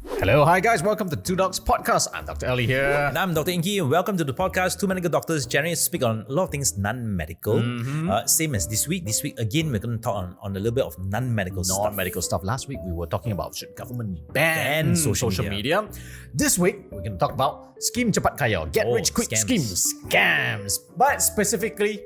Hello, hi guys, welcome to Two Dogs Podcast. I'm Dr. Ellie here. And I'm Dr. Ingky, and welcome to the podcast. Two medical doctors generally speak on a lot of things non-medical. Same as this week. This week, again, we're going to talk on a little bit of non-medical stuff. Non-medical stuff. Last week, we were talking about should government ban social media. This week, we're going to talk about scheme cepat kaya, get rich quick scams. But specifically,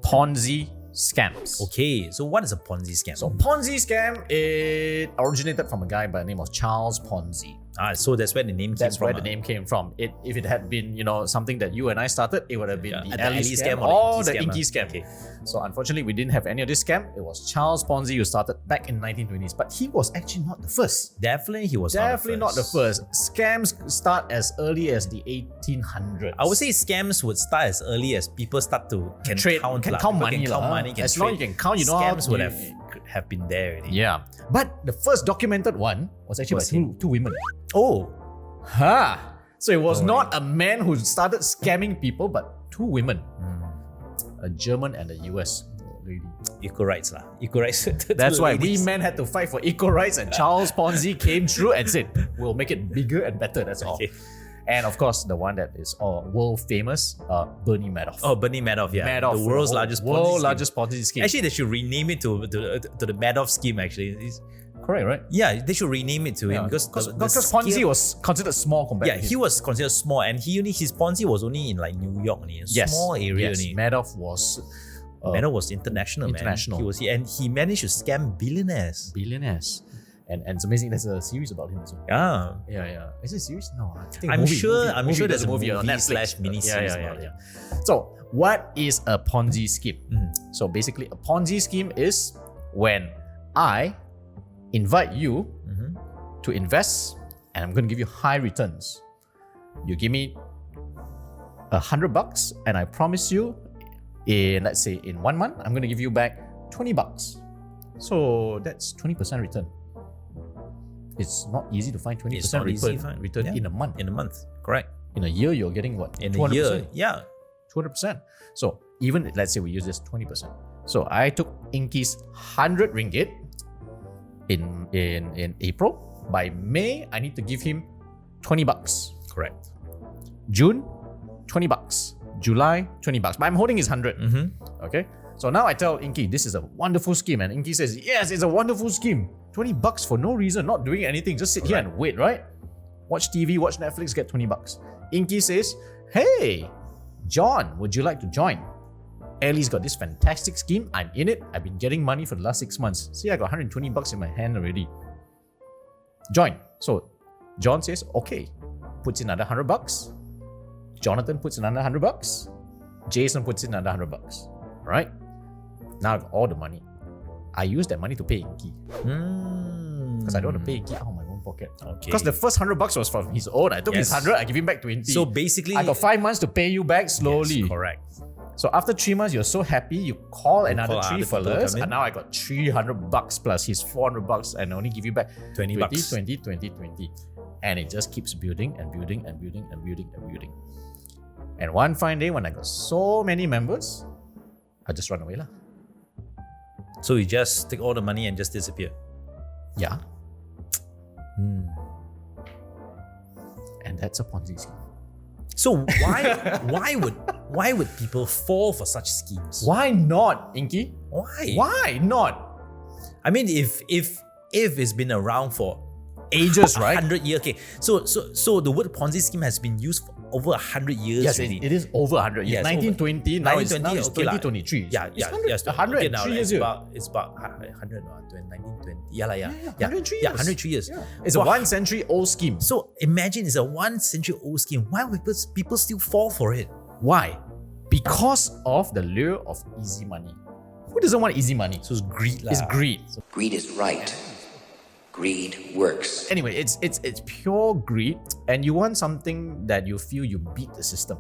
Ponzi scams. Okay, so what is a Ponzi scam? So Ponzi scam, it originated from a guy by the name of Charles Ponzi. So that's where the name came from. That's where the name came from. If it had been, something that you and I started, it would have been the Ellie scam or the Ingky scam. Okay. So unfortunately, we didn't have any of this scam. It was Charles Ponzi who started back in 1920s, but he was actually not the first. Definitely he was not the first. Scams start as early as the 1800s. I would say scams would start as early as people start to can count money. As long as you can count, scams would have been there already. Yeah. But the first documented one was actually by two women. Oh. So it was not a man who started scamming people, but two women. A German and a US lady. Equal rights lah. Equal rights. That's why we men had to fight for equal rights, and Charles Ponzi came through and said, we'll make it bigger and better, that's all. Okay. And of course, the one that is world famous, Bernie Madoff. Oh, Bernie Madoff, yeah. The world's largest Ponzi scheme. Actually, they should rename it to the Madoff scheme, actually. Correct, right? Yeah, they should rename it to him because Ponzi was considered small compared to him. He was considered small, and his Ponzi was only in like New York, small area. Yes, Madoff was international. International. Man. He managed to scam billionaires. And it's amazing. There's a series about him as well. Yeah. Is it a series? No, I think I'm sure there's a movie on Netflix / mini series about it. So, what is a Ponzi scheme? So basically, a Ponzi scheme is when I invite you to invest, and I'm going to give you high returns. You give me $100, and I promise you, let's say in 1 month, I'm going to give you back $20. So that's 20% return. It's not easy to find 20% return in a month. In a month, correct. In a year, you're getting what? In 200%. a year, yeah. 200%. So even, let's say we use this 20%. So I took Inky's 100 ringgit in April. By May, I need to give him $20. Correct. June, $20. July, $20. But I'm holding his 100. Okay? So now I tell Ingky, this is a wonderful scheme. And Ingky says, yes, it's a wonderful scheme. $20 for no reason, not doing anything. Just sit here and wait, right? Watch TV, watch Netflix, get $20. Ingky says, hey, John, would you like to join? Ellie's got this fantastic scheme. I'm in it. I've been getting money for the last 6 months. See, I got $120 in my hand already. Join. So John says, okay. Puts in another $100. Jonathan puts in another $100. Jason puts in another $100. Right? Now I've got all the money. I use that money to pay Ingky. Because I don't want to pay Ingky out of my own pocket. Okay. Because the first $100 was from his own. I took his 100, I give him back 20. So basically, I got 5 months to pay you back slowly. Yes, correct. So after 3 months, you're so happy, you call another three fellas, and now I got $300 plus his $400, and I only give you back $20. 20. And it just keeps building and building and building and building and building. And one fine day, when I got so many members, I just run away lah. So you just take all the money and just disappear? Yeah. And that's a Ponzi scheme. So why would people fall for such schemes? Why not, Ingky? Why not? I mean, if it's been around for ages, right? 100 years. Okay. So the word Ponzi scheme has been used for over 100 years. Yes, it is over 100 years. 1920, now it's 2023. Yeah. It's 103 years. It's about 100 or 1920. Yeah. 103 years. Yeah, 103 years. Yeah. It's a 1 century old scheme. So imagine it's a 1 century old scheme. Why would people still fall for it? Why? Because of the lure of easy money. Who doesn't want easy money? So it's greed. It's greed. Greed is right. Greed works. Anyway, it's pure greed, and you want something that you feel you beat the system.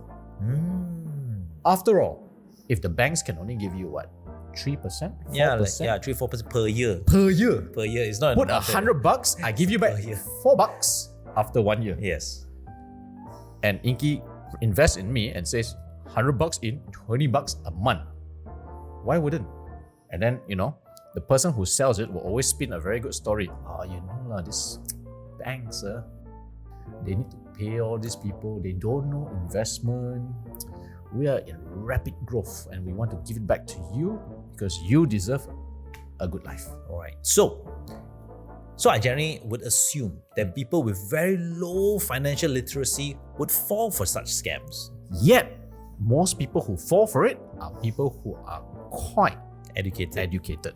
After all, if the banks can only give you what, 3%, 4%? Yeah, 3-4% per year. Per year. Per year. It's not put $100, I give you back $4 after 1 year. Yes. And Ingky invests in me and says $100 in, $20 a month. Why wouldn't? And then, the person who sells it will always spin a very good story. This banks, they need to pay all these people. They don't know investment. We are in rapid growth and we want to give it back to you because you deserve a good life. All right. So I generally would assume that people with very low financial literacy would fall for such scams. Yet, most people who fall for it are people who are quite Educated.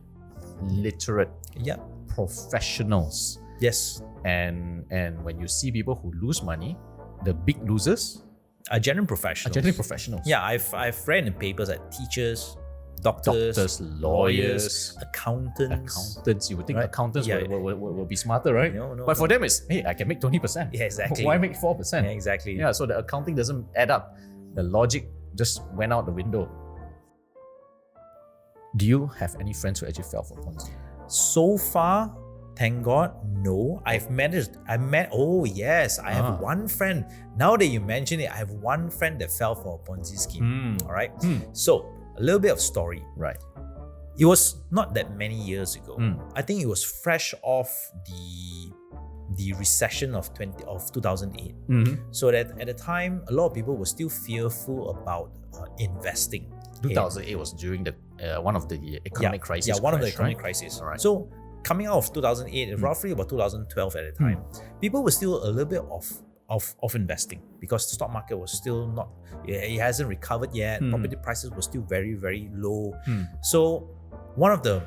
literate, Yeah. professionals. Yes. And when you see people who lose money, the big losers Are genuine professionals. are generally professionals. Yeah, I've read in papers that teachers, doctors, lawyers, accountants. You would think Right. accountants Yeah. will be smarter, right? No, but for them, it's, hey, I can make 20%. Yeah, exactly. Why make 4%? Yeah, exactly. Yeah, so the accounting doesn't add up. The logic just went out the window. Do you have any friends who actually fell for Ponzi? So far, thank God, no. I have one friend. Now that you mention it, I have one friend that fell for a Ponzi scheme. All right. So, a little bit of story. Right. It was not that many years ago. I think it was fresh off the recession of 2008. So that at the time, a lot of people were still fearful about investing. 2008 was during the one of the economic crisis. Yeah, one of the crash, economic right? crisis. All right. So coming out of 2008, roughly about 2012 at the time, people were still a little bit of investing because the stock market was still not, it hasn't recovered yet. Property prices were still very, very low. So one of the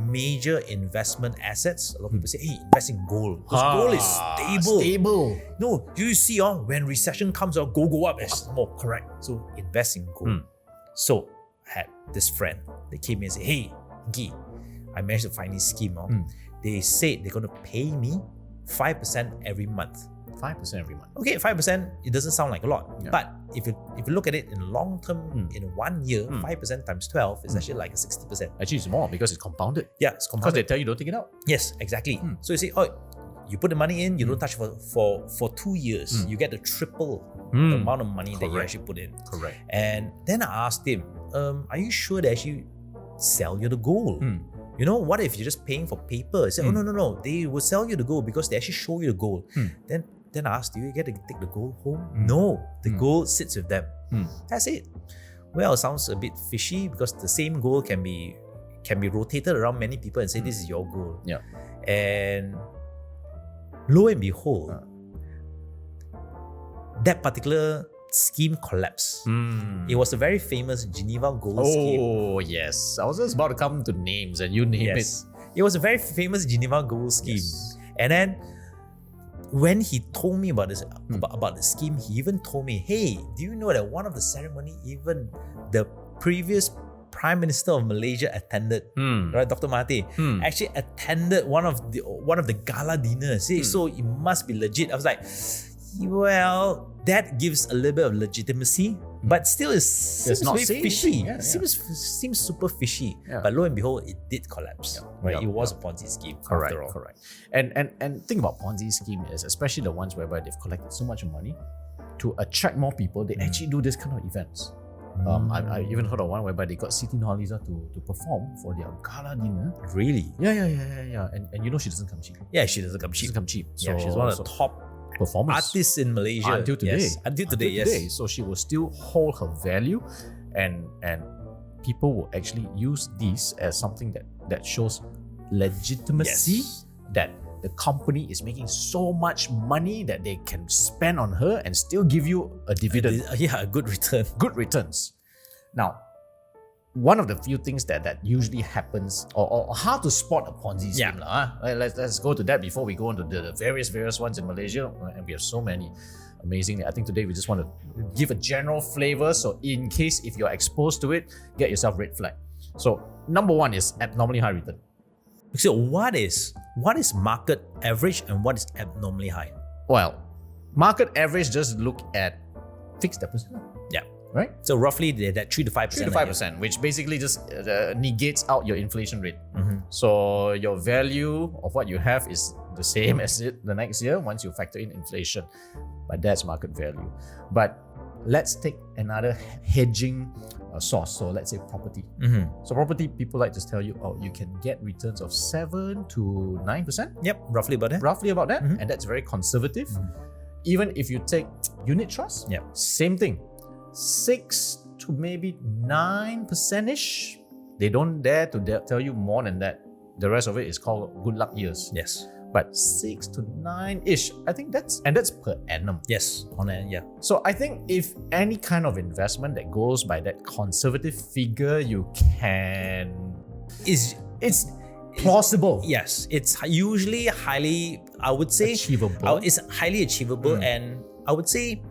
major investment assets, a lot of people say, hey, invest in gold. Because gold is stable. Stable. No, you see, when recession comes, gold go up. It's more correct. So invest in gold. So I had this friend. They came in and said, hey, Ingky, I managed to find this scheme. They said they're going to pay me 5% every month. 5% every month. Okay, 5%, it doesn't sound like a lot. Yeah. But if you look at it in long term, in 1 year, 5% times 12 is actually like a 60%. Actually, it's more because it's compounded. Yeah, it's Because compounded. they tell you don't take it out. Yes, exactly. So you say, oh, you put the money in, you don't touch for 2 years, you get to triple the amount of money that you Correct. actually put in. Correct. And then I asked him, are you sure they actually sell you the gold? You know, what if you're just paying for paper? He said, oh, no, they will sell you the gold because they actually show you the gold. Then I asked, do you get to take the gold home? No, the gold sits with them. That's it. Well, it sounds a bit fishy because the same gold can be rotated around many people and say, this is your gold. Yeah. And lo and behold, that particular scheme collapsed. It was a very famous Geneva gold scheme. Oh, yes. I was just about to come to names and you name Yes. It was a very famous Geneva gold scheme. Yes. And then when he told me about this about the scheme, he even told me, hey, do you know that one of the ceremony, even the previous Prime Minister of Malaysia attended, right? Dr. Mahathir actually attended one of the gala dinners. So it must be legit. I was like, well, that gives a little bit of legitimacy, but still seems not very safe. fishy. Yeah. Seems super fishy. Yeah. But lo and behold, it did collapse. Right? Yeah. It was a Ponzi scheme Correct, after all. correct. And think about Ponzi scheme is especially the ones whereby they've collected so much money to attract more people. They actually do this kind of events. I even heard of one whereby they got Siti Nurhaliza to perform for their gala dinner. Really? Yeah. And you know she doesn't come cheap. Yeah, she doesn't come She cheap. doesn't come cheap. Yeah, she's one of the top performers artists in Malaysia. until today. Yes. Until today, yes. So she will still hold her value, and people will actually use this as something that shows legitimacy, Yes. that the company is making so much money that they can spend on her and still give you a dividend. Yeah, a good return. Good returns. Now, one of the few things that usually happens, or how to spot a Ponzi scheme. Let's go to that before we go on to the various ones in Malaysia, and we have so many. Amazingly, I think today we just want to give a general flavor, so in case if you're exposed to it, get yourself red flag. So number one is abnormally high return. So what is market average and what is abnormally high? Well, market average just look at fixed deposit, Yeah. right? So roughly that 3 to 5%. 3 to 5%, which basically just negates out your inflation rate. So your value of what you have is the same as it the next year once you factor in inflation. But that's market value. But let's take another hedging source. So let's say property. So property, people like to tell you, oh, you can get returns of 7 to 9%. Yep, roughly about that. Roughly about that. And that's very conservative. Even if you take unit trust, Yep. same thing. 6 to maybe 9%-ish. They don't dare to tell you more than that. The rest of it is called good luck years. Yes. But 6 to 9-ish, I think that's per annum. Yes. On a, yeah. So I think if any kind of investment that goes by that conservative figure, you can, it's plausible. Yes. It's usually highly, I would say, Achievable. It's highly achievable, and I would say,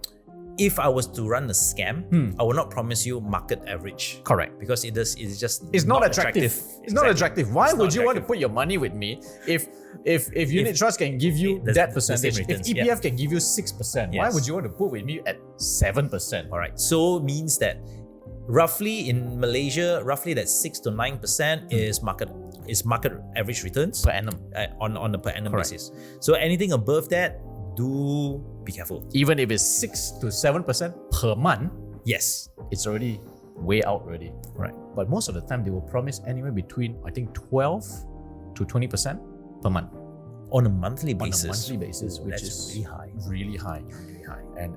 if I was to run a scam, I will not promise you market average. Correct. Because it's just It's not attractive. It's not attractive. Why It's would not you want to attractive. put your money with me if unit trust can give you the that same percentage? returns, If EPF can give you 6%, why Yes. would you want to put with me at 7%? All right. So means that roughly in Malaysia, roughly that 6 to 9% is market average returns Per annum. on a per annum Correct. basis. So anything above that, do be careful. Even if it's 6 to 7% per month, Yes. it's already way out already. Right. But most of the time, they will promise anywhere between, I think, 12 to 20% per month. On a monthly On basis. a monthly basis, which that's is really high. really high. And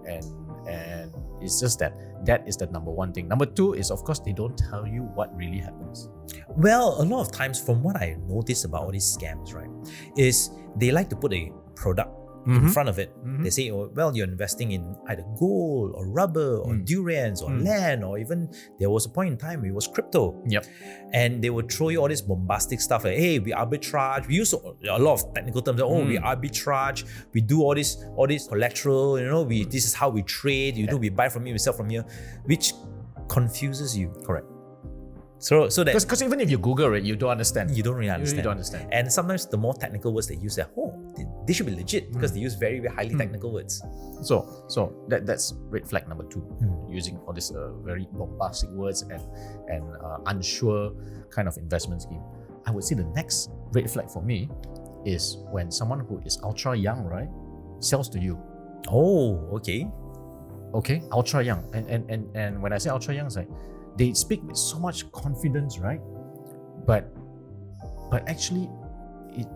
it's just that is the number one thing. Number two is, of course, they don't tell you what really happens. Well, a lot of times, from what I noticed about all these scams, right, is they like to put a product in front of it. They say, oh, well, you're investing in either gold or rubber or durians or land, or even there was a point in time it was crypto. Yep. And they would throw you all this bombastic stuff like, hey, we arbitrage. We use a lot of technical terms. Like, oh, we arbitrage. We do all this collateral. You know, this is how we trade. We buy from here, we sell from here, which confuses you. Correct. So that Because even if you Google it, you don't understand. you don't really understand. You don't understand. And sometimes the more technical words they use, they should be legit because they use very, very highly technical words. So that's red flag number 2. Using all these very bombastic words and unsure kind of investment scheme. I would say the next red flag for me is when someone who is ultra young, right, sells to you. Oh, okay. Okay, ultra young. And when I say ultra young, it's like they speak with so much confidence, right? But actually,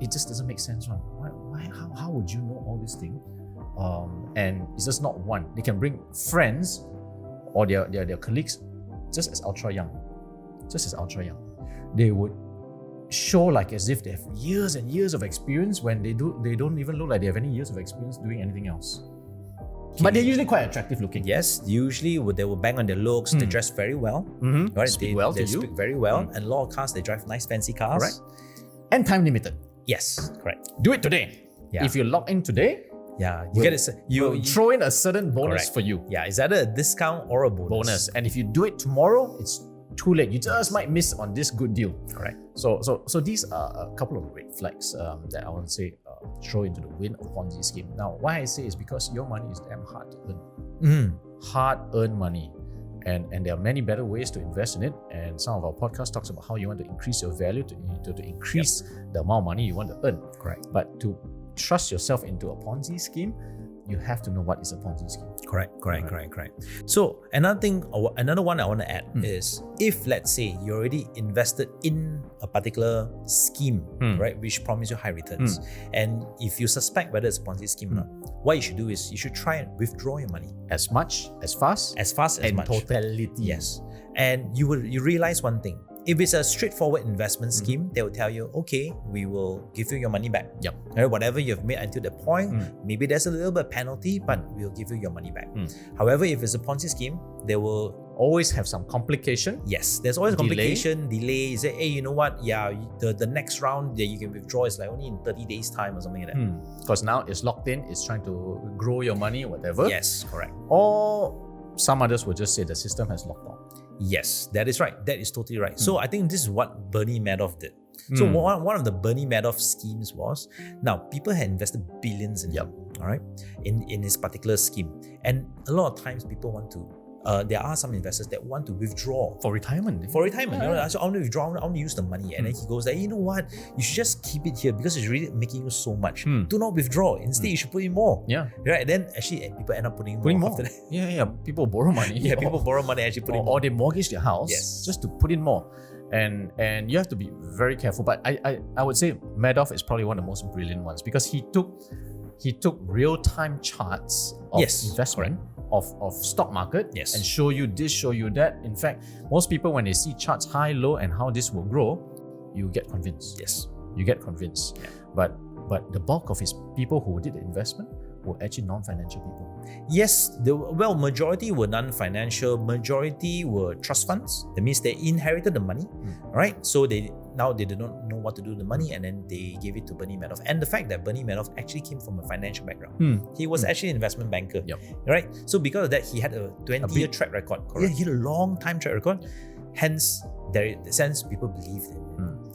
it just doesn't make sense, right? How would you know all these things? And it's just not one. They can bring friends or their colleagues just as ultra young. They would show like as if they have years and years of experience when they don't even look like they have any years of experience doing anything else. But they're usually quite attractive looking. Yes, usually they will bang on their looks. They dress very well. Right? Speak well they to you. speak very well. And a lot of cars, they drive nice fancy cars. Correct. And time limited. Yes, correct. Do it today. Yeah. If you log in today, Yeah, we'll- you get it. we'll throw in a certain bonus correct. for you. Yeah, is that a discount or a bonus? And if you do it tomorrow, it's too late. You just might miss on this good deal. Correct. So these are a couple of red flags that I want to say throw into the wind of Ponzi scheme. Now, why I say is because your money is damn hard to earn. Hard-earned money. And there are many better ways to invest in it. And some of our podcast talks about how you want to increase your value to increase the amount of money you want to earn. Correct. But to trust yourself into a Ponzi scheme, you have to know what is a Ponzi scheme. Correct. So another one I want to add is, if let's say you already invested in a particular scheme, right, which promise you high returns, and if you suspect whether it's a Ponzi scheme or not, what you should do is you should try and withdraw your money As fast as and much. totality. Yes, and you realize one thing. If it's a straightforward investment scheme, they will tell you, okay, we will give you your money back. Yep. Right, whatever you've made until the point, maybe there's a little bit of penalty, but we'll give you your money back. However, if it's a Ponzi scheme, they will Always have some complication. Yes, there's always a Delay. complication, delay. You say, hey, you know what? Yeah, the next round that you can withdraw is like only in 30 days time or something like that. Because now it's locked in, it's trying to grow your money, whatever. Yes, correct. Or some others will just say the system has locked down. Yes, that is right. That is totally right. So I think this is what Bernie Madoff did. So one of the Bernie Madoff schemes was, now people had invested billions in him, all right, in this particular scheme. And a lot of times people want to there are some investors that want to withdraw For retirement. for retirement. You know, so I want to withdraw, I want to use the money. And then he goes like, you know what? You should just keep it here because it's really making you so much. Do not withdraw. Instead, you should put in more. Yeah. Right? Then actually people end up putting Putting more more. after that. Yeah. People borrow money. Yeah, people borrow money actually putting more. or they mortgage their house Yes. just to put in more. And you have to be very careful. But I would say Madoff is probably one of the most brilliant ones because he took real-time charts of Yes, investment of stock market Yes. and show you this, show you that. In fact, most people when they see charts high, low, and how this will grow, you get convinced. Yes. You get convinced. Yeah. But the bulk of his people who did the investment were actually non-financial people. Yes, majority were non-financial, majority were trust funds. That means they inherited the money, right? So they do not know what to do with the money, and then they gave it to Bernie Madoff. And the fact that Bernie Madoff actually came from a financial background, he was actually an investment banker, Yep. right? So because of that, he had a 20-year track record. Yeah, he had a long time track record. Hence, people believed him.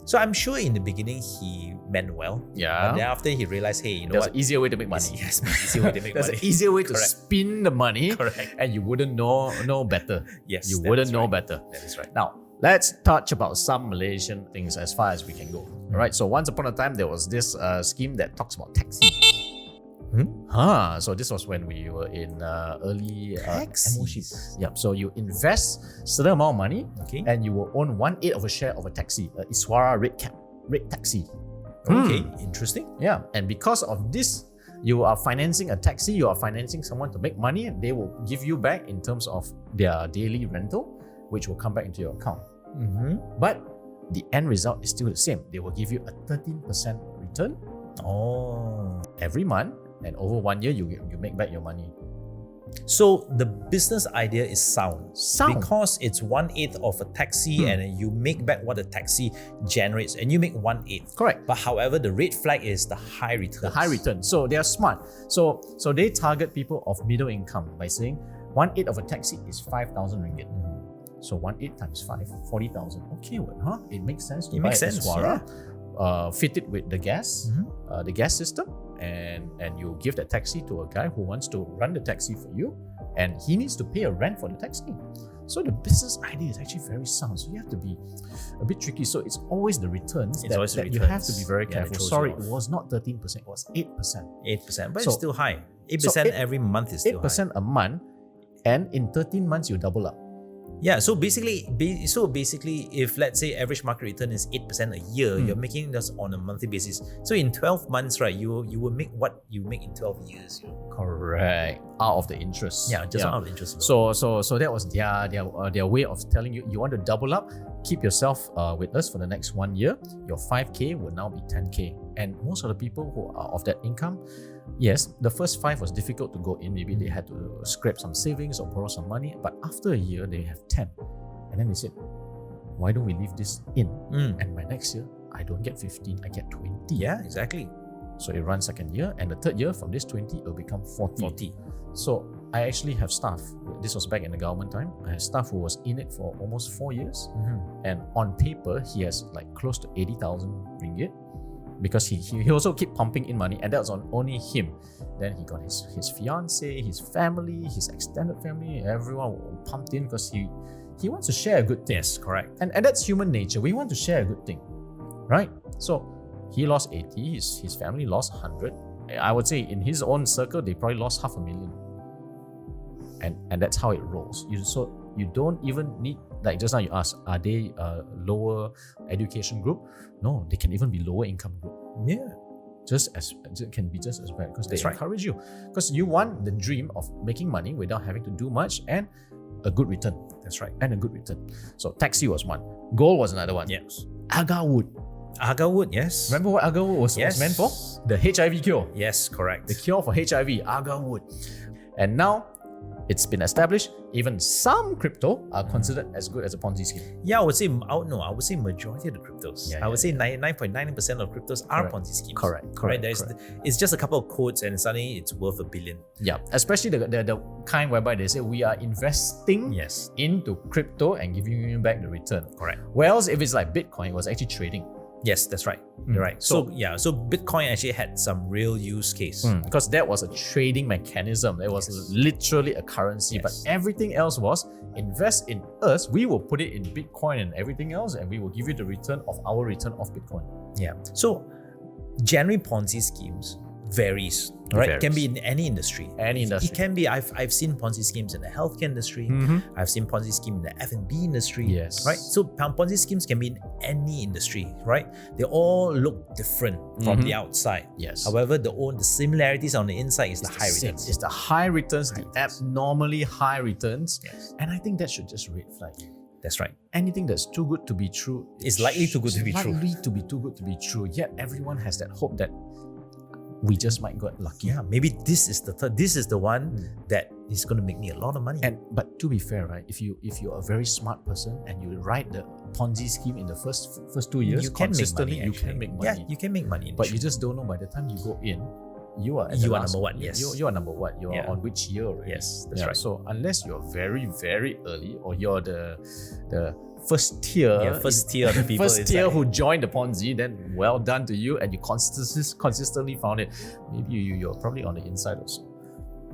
So I'm sure in the beginning he meant well. Yeah. But then after he realized, hey, you know There's what? an easier way to make money. Yes, easier way to make There's money. an easier way to Correct. spin the money, Correct. and you wouldn't know better. Yes, you that wouldn't is know right. better. That is right. Now, let's touch about some Malaysian things as far as we can go. All right. So once upon a time, there was this scheme that talks about taxi. So this was when we were in early Taxis. Yep. So you invest certain amount of money, Okay. and you will own 1/8 of a share of a taxi, a Iswara red taxi. Okay, interesting. Yeah, and because of this, you are financing a taxi, you are financing someone to make money, and they will give you back in terms of their daily rental, which will come back into your account. But the end result is still the same. They will give you a 13% return Oh. every month, and over 1 year, you make back your money. So the business idea is sound. Sound. Because it's 1/8 of a taxi and then you make back what the taxi generates and you make 1/8. Correct. But however, the red flag is the high returns. The high return. So they are smart. So they target people of middle income by saying 1/8 of a taxi is 5,000 ringgit. So 1/8 times 5, 40,000. Okay, well, huh? It makes sense to It buy makes a sense, Iswara, fit it with the gas system, and you give that taxi to a guy who wants to run the taxi for you, and he needs to pay a rent for the taxi. So the business idea is actually very sound. So you have to be a bit tricky. So it's always the returns It's always the that you have to returns. be very Yeah, that careful. throws Sorry, you off. it was not 13%, it was 8%. 8%, but So- it's still high. 8% every month is still 8% a month, and in 13 months you double up. high. Yeah, so basically, if let's say average market return is 8% a year, you're making this on a monthly basis. So in 12 months, right, you will make what you make in 12 years. Correct. Out of the interest. Yeah, just out of interest. So that was their way of telling you, you want to double up, keep yourself with us for the next 1 year. Your 5K will now be 10K. And most of the people who are of that income, yes, the first 5 was difficult to go in. Maybe they had to scrape some savings or borrow some money. But after a year, they have 10. And then they said, why don't we leave this in? And by next year, I don't get 15, I get 20. Yeah, exactly. So it runs second year, and the third year from this 20, it will become 40. So I actually have staff. This was back in the government time. I have staff who was in it for almost 4 years. And on paper, he has like close to 80,000 ringgit because he also keep pumping in money, and that was on only him. Then he got his fiance, his family, his extended family, everyone pumped in because he wants to share a good thing. Yes, correct. And that's human nature. We want to share a good thing, right? So he lost 80, his family lost 100. I would say in his own circle, they probably lost 500,000. And that's how it rolls. You don't even need, like just now you asked, are they a lower education group? No, they can even be lower income group. Yeah. It can be just as bad because they That's right. encourage you. Because you want the dream of making money without having to do much and a good return. That's right. And a good return. So taxi was one. Gold was another one. Yes. Agar wood. Agar wood, yes. Remember what agar wood was meant for? The HIV cure. Yes, correct. The cure for HIV, agar wood. And now it's been established, even some crypto are considered as good as a Ponzi scheme. Yeah, I would say majority of the cryptos. Yeah, I would yeah, say 99.9% of cryptos are Correct. Ponzi schemes. Correct. Right? It's just a couple of codes and suddenly it's worth $1 billion. Yeah, especially the kind whereby they say we are investing Yes. into crypto and giving you back the return. Correct. Whereas if it's like Bitcoin, it was actually trading. Yes, that's right. You're right. So Bitcoin actually had some real use case. Because that was a trading mechanism. It was literally a currency, but everything else was invest in us. We will put it in Bitcoin and everything else, and we will give you the return of our return of Bitcoin. Yeah. So generally Ponzi schemes varies, right? It can be in any industry. It can be, I've seen Ponzi schemes in the healthcare industry. I've seen Ponzi scheme in the F&B industry. Yes. Right? So Ponzi schemes can be in any industry, right? They all look different from the outside. Yes. However, the similarities on the inside is the high returns. It's the high returns, the abnormally high returns. Yes. And I think that should just red flag you. That's right. Anything that's too good to be true is likely too good to be true. Likely to be too good to be true. Yet everyone has that hope that we just might get lucky. Yeah, maybe this is the one that is going to make me a lot of money. But to be fair, right? If you're a very smart person and you ride the Ponzi scheme in the first 2 years, you can consistently, make money. You can make money. Yeah, you can make money. But you just don't know by the time you go in, you are number one. Yes, you are number one. You are on which year already? Yes, that's right. So unless you're very very early, or you're the first tier, of the people, first tier who joined the Ponzi, then well done to you, and you consistently found it. Maybe you're probably on the inside also.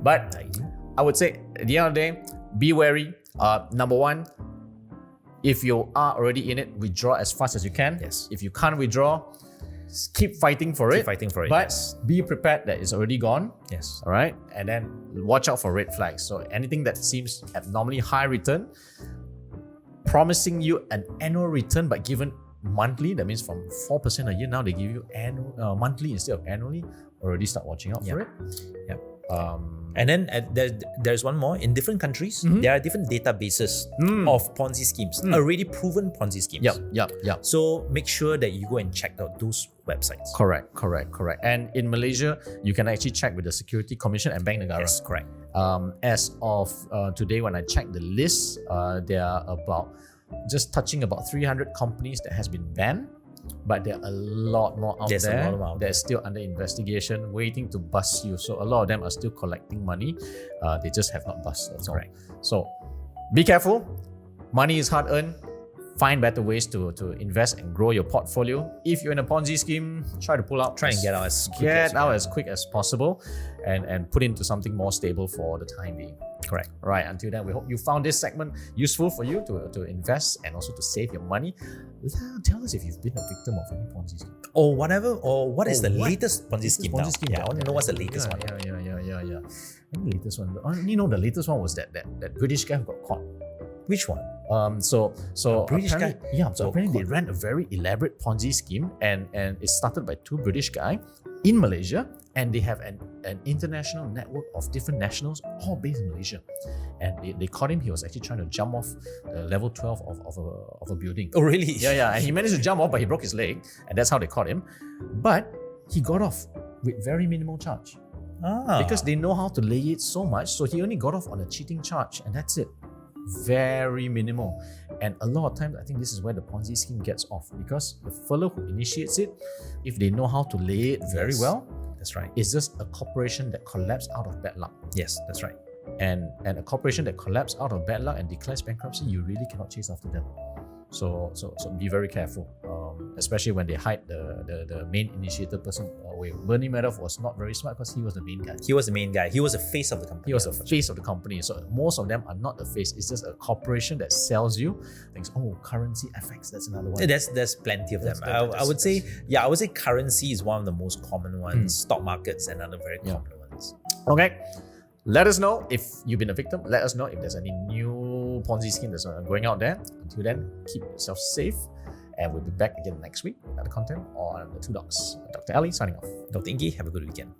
But I would say at the end of the day, be wary. Number one, if you are already in it, withdraw as fast as you can. Yes. If you can't withdraw, keep fighting for it. But be prepared that it's already gone. Yes. All right. And then watch out for red flags. So anything that seems abnormally high return, promising you an annual return but given monthly, that means from 4% a year, now they give you monthly instead of annually, already start watching out for it. Yeah. And then there's one more. In different countries, there are different databases of Ponzi schemes, already proven Ponzi schemes. Yep. So make sure that you go and check out those websites. Correct. And in Malaysia, you can actually check with the Security Commission and Bank Negara. Yes, correct. As of today, when I checked the list, there are just touching about 300 companies that has been banned. But there are a lot more out there that's still under investigation, waiting to bust you. So a lot of them are still collecting money. They just have not bust. That's all. So be careful. Money is hard earned. Find better ways to invest and grow your portfolio. If you're in a Ponzi scheme, try to pull out. Try and get out as quick as possible, and put into something more stable for the time being. Correct. Right. Until then, we hope you found this segment useful for you to invest and also to save your money. Tell us if you've been a victim of any Ponzi scheme. Or whatever, or what is the latest Ponzi scheme now? Yeah, I want to know what's the latest one. Yeah. The latest one. The latest one was that British guy who got caught. Which one? So British guy. Yeah. So apparently they ran a very elaborate Ponzi scheme, and it started by two British guys in Malaysia, and they have an international network of different nationals, all based in Malaysia. And they caught him. He was actually trying to jump off level 12 of a building. Oh, really? Yeah. And he managed to jump off, but he broke his leg, and that's how they caught him. But he got off with very minimal charge. Because they know how to lay it so much, so he only got off on a cheating charge, and that's it. Very minimal. And a lot of times, I think this is where the Ponzi scheme gets off, because the fellow who initiates it, if they know how to lay it very well, that's right. It's just a corporation that collapsed out of bad luck. Yes, that's right. And a corporation that collapsed out of bad luck and declares bankruptcy, you really cannot chase after them. So be very careful, especially when they hide the main initiator person away. Bernie Madoff was not very smart because he was the main guy. He was the main guy. He was the face of the company. He was the face of the company. So most of them are not the face. It's just a corporation that sells you things. Oh, currency FX, that's another one. There's plenty of them. I would say currency is one of the most common ones. Stock markets, another very common ones. Okay. Let us know if you've been a victim. Let us know if there's any new Ponzi scheme that's going out there. Until then, keep yourself safe. And we'll be back again next week with another content on the Two Dogs. Dr. Ali signing off. Dr. Ingky, have a good weekend.